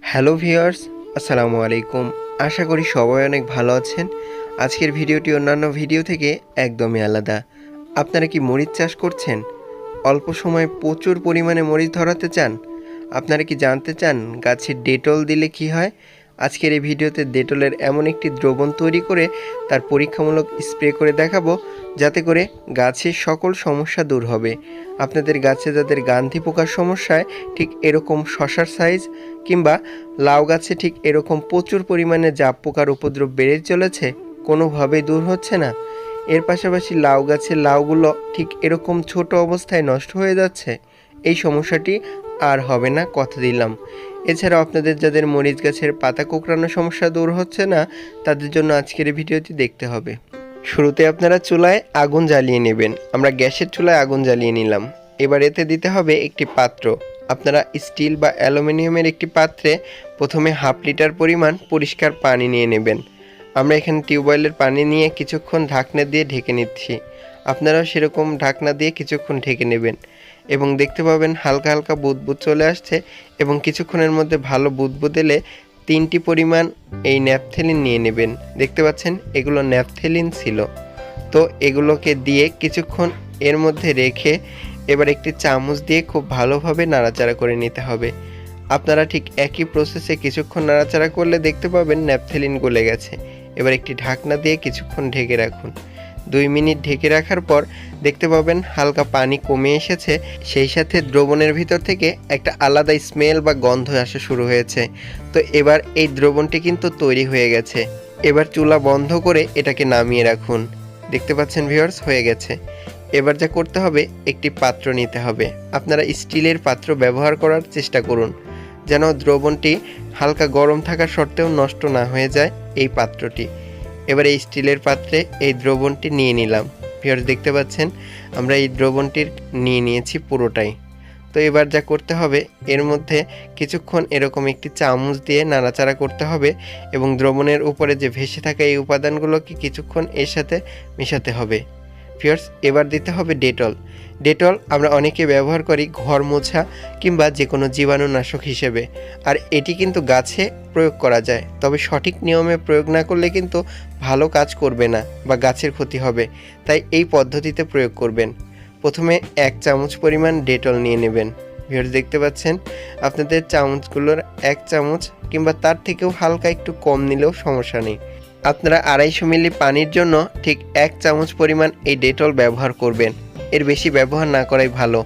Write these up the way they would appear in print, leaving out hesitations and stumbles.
Hello viewers, আসসালামু আলাইকুম। আশা করি সবাই অনেক ভালো আছেন। আজকের ভিডিওটি অন্যান্য ভিডিও থেকে একদমই আলাদা। আপনারা কি মরিচ চাষ করছেন? অল্প সময়ে প্রচুর পরিমাণে মরিচ ধরাতে চান? আপনারা কি জানতে চান গাছে ডেটল দিলে কি হয়? আজকের এই ভিডিওতে ডেটলের এমন একটি দ্রবণ তৈরি করে তার পরীক্ষামূলক স্প্রে করে দেখাবো, যাতে করে গাছের সকল সমস্যা দূর হবে। আপনাদের গাছে যাদের গান্ধি পোকার সমস্যায় ঠিক এরকম শশার সাইজ, কিংবা লাউ গাছে ঠিক এরকম প্রচুর পরিমাণে জাপ পোকার উপদ্রব বেড়ে চলেছে, কোনোভাবেই দূর হচ্ছে না, এর পাশাপাশি লাউ গাছের লাউগুলো ঠিক এরকম ছোট অবস্থায় নষ্ট হয়ে যাচ্ছে, এই সমস্যাটি আর হবে না, কথা দিলাম। এছাড়াও আপনাদের যাদের মরিচ গাছের পাতা কোঁকড়ানো সমস্যা দূর হচ্ছে না, তাদের জন্য আজকের এই ভিডিওটি দেখতে হবে। শুরুতে আপনারা চুলায় আগুন জ্বালিয়ে নেবেন। আমরা গ্যাসের চুলায় আগুন জ্বালিয়ে নিলাম। এবার এতে দিতে হবে একটি পাত্র। আপনারা স্টিল বা অ্যালুমিনিয়ামের একটি পাত্রে প্রথমে 1/2 লিটার পরিমাণ পরিষ্কার পানি নিয়ে নেবেন। আমরা এখানে টিউবওয়েলের পানি নিয়ে কিছুক্ষণ ঢাকনা দিয়ে ঢেকে নিচ্ছি। আপনারাও সেরকম ঢাকনা দিয়ে কিছুক্ষণ ঢেকে নেবেন এবং দেখতে পাবেন হালকা হালকা বুদবুদ চলে আসছে, এবং কিছুক্ষণের মধ্যে ভালো বুদবুদ এলে 3টি পরিমাণ এই ন্যাপথেলিন নিয়ে নেবেন। দেখতে পাচ্ছেন এগুলো ন্যাপথেলিন ছিল। তো এগুলোকে দিয়ে কিছুক্ষণ এর মধ্যে রেখে এবার একটি চামচ দিয়ে খুব ভালোভাবে নাড়াচাড়া করে নিতে হবে। আপনারা ঠিক একই প্রসেসে কিছুক্ষণ নাড়াচাড়া করলে দেখতে পাবেন ন্যাপথেলিন গলে গেছে। এবার একটি ঢাকনা দিয়ে কিছুক্ষণ ঢেকে রাখুন। 2 মিনিট ঢেকে রাখার পর দেখতে পাবেন হালকা পানি কমে এসেছে, সেই সাথে দ্রবণের ভিতর থেকে একটা আলাদা স্মেল বা গন্ধ আসা শুরু হয়েছে। তো এবার এই দ্রবণটি কিন্তু তৈরি হয়ে গেছে। এবার চুলা বন্ধ করে এটাকে নামিয়ে রাখুন। দেখতে পাচ্ছেন ভিউয়ার্স, হয়ে গেছে। এবার যা করতে হবে, একটি পাত্র নিতে হবে। আপনারা স্টিলের পাত্র ব্যবহার করার চেষ্টা করুন, যেন দ্রবণটি হালকা গরম থাকা সত্ত্বেও নষ্ট না হয়ে যায় এই পাত্রটি। এবার এই স্টিলের পাত্রে এই দ্রবণটি নিয়ে নিলাম। ভিউয়ার্স দেখতে পাচ্ছেন আমরা এই দ্রবণটির নিয়ে নিয়েছি পুরোটাই। তো এবার যা করতে হবে, এর মধ্যে কিছুক্ষণ এরকম একটি চামচ দিয়ে নাড়াচাড়া করতে হবে এবং দ্রবণের উপরে যে ভেসে থাকা এই উপাদানগুলোকে কিছুক্ষণ এর সাথে মেশাতে হবে। ভিউয়ার্স এবার দিতে হবে ডেটল। ডেটল আমরা অনেকে ব্যবহার করি ঘর মোছা কিংবা যে কোনো জীবাণুনাশক হিসেবে, আর এটি কিন্তু গাছে প্রয়োগ করা যায়, তবে সঠিক নিয়মে প্রয়োগ না করলে কিন্তু ভালো কাজ করবে না বা গাছের ক্ষতি হবে। তাই এই পদ্ধতিতে প্রয়োগ করবেন। প্রথমে 1 চামচ পরিমাণ ডেটল নিয়ে নেবেন। ভিউয়ার্স দেখতে পাচ্ছেন আপনাদের চামচগুলোর 1 চামচ কিংবা তার থেকেও হালকা একটু কম নিলেও সমস্যা নেই। আপনারা 250 মিলি পানির জন্য ঠিক 1 চামচ পরিমাণ এই ডেটল ব্যবহার করবেন। এর বেশি ব্যবহার না করাই ভালো।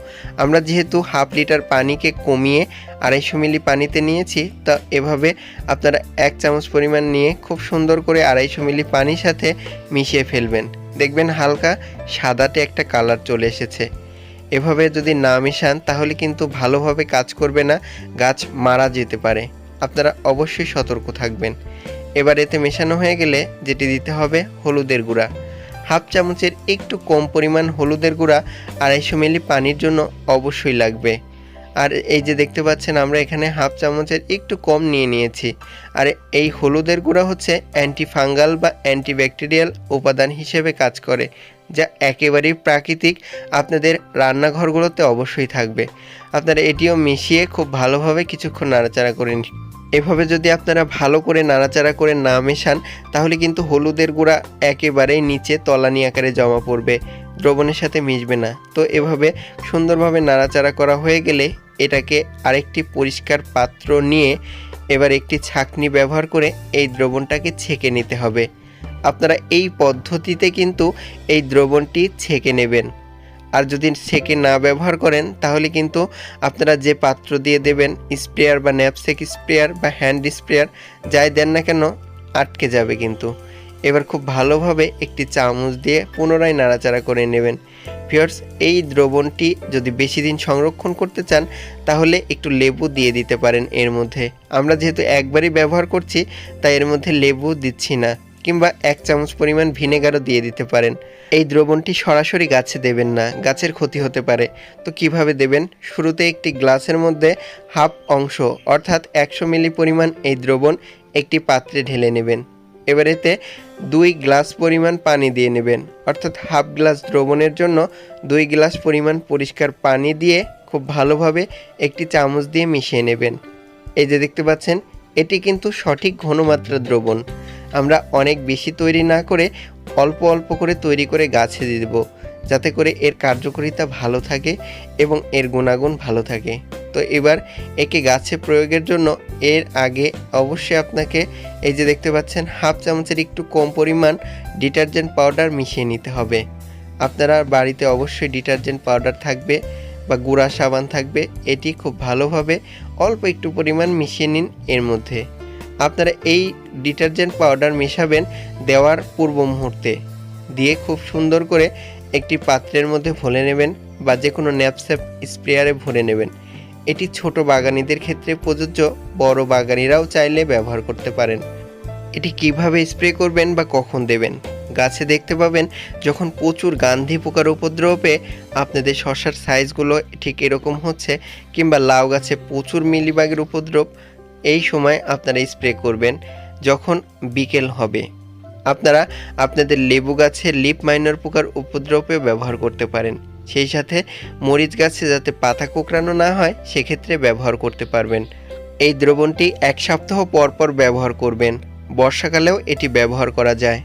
আমরা যেহেতু 1/2 লিটার পানিকে কমিয়ে 250 মিলি পানিতে নিয়েছি, তা এভাবে আপনারা 1 চামচ পরিমাণ নিয়ে খুব সুন্দর করে 250 মিলি পানির সাথে মিশিয়ে ফেলবেন। দেখবেন হালকা সাদাটে একটা কালার চলে এসেছে। এভাবে যদি না মেশান তাহলে কিন্তু ভালোভাবে কাজ করবে না, গাছ মারা যেতে পারে। আপনারা অবশ্যই সতর্ক থাকবেন। এবার এতে মেশানো হয়ে গেলে যেটি দিতে হবে হলুদের গুঁড়া। 1/2 চামচের একটু কম পরিমাণ হলুদের গুঁড়া 250 মিলি পানির জন্য অবশ্যই লাগবে। আর এই যে দেখতে পাচ্ছেন আমরা এখানে 1/2 চামচের একটু কম নিয়ে নিয়েছি। আর এই হলুদের গুঁড়া হচ্ছে অ্যান্টিফাঙ্গাল বা অ্যান্টিব্যাকটেরিয়াল উপাদান হিসেবে কাজ করে, যা একেবারেই প্রাকৃতিক। আপনাদের রান্নাঘরগুলোতে অবশ্যই থাকবে। আপনারা এটিও মিশিয়ে খুব ভালোভাবে কিছুক্ষণ নাড়াচাড়া করে নিন। এভাবে যদি আপনারা ভালো করে নাড়াচাড়া করে না মেশান, তাহলে কিন্তু হলুদের গুঁড়া একেবারেই নিচে তলানি আকারে জমা পড়বে, দ্রবণের সাথে মিশবে না। তো এভাবে সুন্দরভাবে নাড়াচাড়া করা হয়ে গেলে এটাকে আরেকটি পরিষ্কার পাত্র নিয়ে এবার একটি ছাঁকনি ব্যবহার করে এই দ্রবণটাকে ছেঁকে নিতে হবে। আপনারা এই পদ্ধতিতে কিন্তু এই দ্রবণটি ছেঁকে নেবেন। আর যদি ছেঁকে না ব্যবহার করেন তাহলে কিন্তু আপনারা যে পাত্র দিয়ে দেবেন, স্প্রেয়ার বা ন্যাপসেক স্প্রেয়ার বা হ্যান্ড স্প্রেয়ার যাই দেন না কেন, আটকে যাবে কিন্তু। এবার খুব ভালোভাবে একটি চামচ দিয়ে পুনরায় নাড়াচাড়া করে নেবেন। ভিউয়ার্স এই দ্রবণটি যদি বেশি দিন সংরক্ষণ করতে চান তাহলে একটু লেবু দিয়ে দিতে পারেন এর মধ্যে। আমরা যেহেতু একবারই ব্যবহার করছি তাই এর মধ্যে লেবু দিচ্ছি না, কিংবা 1 চামচ পরিমাণ ভিনেগারও দিয়ে দিতে পারেন। এই দ্রবণটি সরাসরি গাছে দেবেন না, গাছের ক্ষতি হতে পারে। তো কিভাবে দেবেন? শুরুতে একটি গ্লাসের মধ্যে 1/2 অংশ অর্থাৎ 100 মিলি পরিমাণ এই দ্রবণ একটি পাত্রে ঢেলে নেবেন। এবার এতে 2 গ্লাস পরিমাণ পানি দিয়ে নেবেন, অর্থাৎ 1/2 গ্লাস দ্রবণের জন্য 2 গ্লাস পরিমাণ পরিষ্কার পানি দিয়ে খুব ভালোভাবে একটি চামচ দিয়ে মিশিয়ে নেবেন। এই যে দেখতে পাচ্ছেন, এটি কিন্তু সঠিক ঘনমাত্রার দ্রবণ। আমরা অনেক বেশি তৈরি না করে অল্প অল্প করে তৈরি করে গাছে দিয়ে দেবো, যাতে করে এর কার্যকারিতা ভালো থাকে এবং এর গুণাগুণ ভালো থাকে। তো এবার একে গাছে প্রয়োগের জন্য এর আগে অবশ্যই আপনাকে এই যে দেখতে পাচ্ছেন হাফ চামচের একটু কম পরিমাণ ডিটারজেন্ট পাউডার মিশিয়ে নিতে হবে। আপনারা বাড়িতে অবশ্যই ডিটারজেন্ট পাউডার থাকবে বা গুঁড়া সাবান থাকবে, এটি খুব ভালোভাবে অল্প একটু পরিমাণ মিশিয়ে নিন এর মধ্যে। আপনারা এই ডিটারজেন্ট পাউডার মেশাবেন দেওয়ার পূর্ব মুহূর্তে, দিয়ে খুব সুন্দর করে একটি পাত্রের মধ্যে ভরে নেবেন বা যে কোনো ন্যাপস্যাপ স্প্রেয়ারে ভরে নেবেন। এটি ছোট বাগানীদের ক্ষেত্রে প্রযোজ্য, বড় বাগানীরাও চাইলে ব্যবহার করতে পারেন। এটি কিভাবে স্প্রে করবেন বা কখন দেবেন? গাছে দেখতে পাবেন যখন প্রচুর গান্ধী পোকার উপদ্রবে আপনাদের শসার সাইজগুলো ঠিক এরকম হচ্ছে, কিংবা লাউ গাছে প্রচুর মিলিবাগের উপদ্রব, এই সময় আপনারা স্প্রে করবেন যখন বিকেল হবে। আপনারা আপনাদের লেবু গাছে লিফ মাইনার পোকার উপদ্রবে ব্যবহার করতে পারেন। সেই সাথে মরিচ গাছে যাতে পাতা কোঁকড়ানো না হয় সেক্ষেত্রে ব্যবহার করতে পারবেন। এই দ্রবণটি 1 সপ্তাহ পর পর ব্যবহার করবেন। বর্ষাকালেও এটি ব্যবহার করা যায়।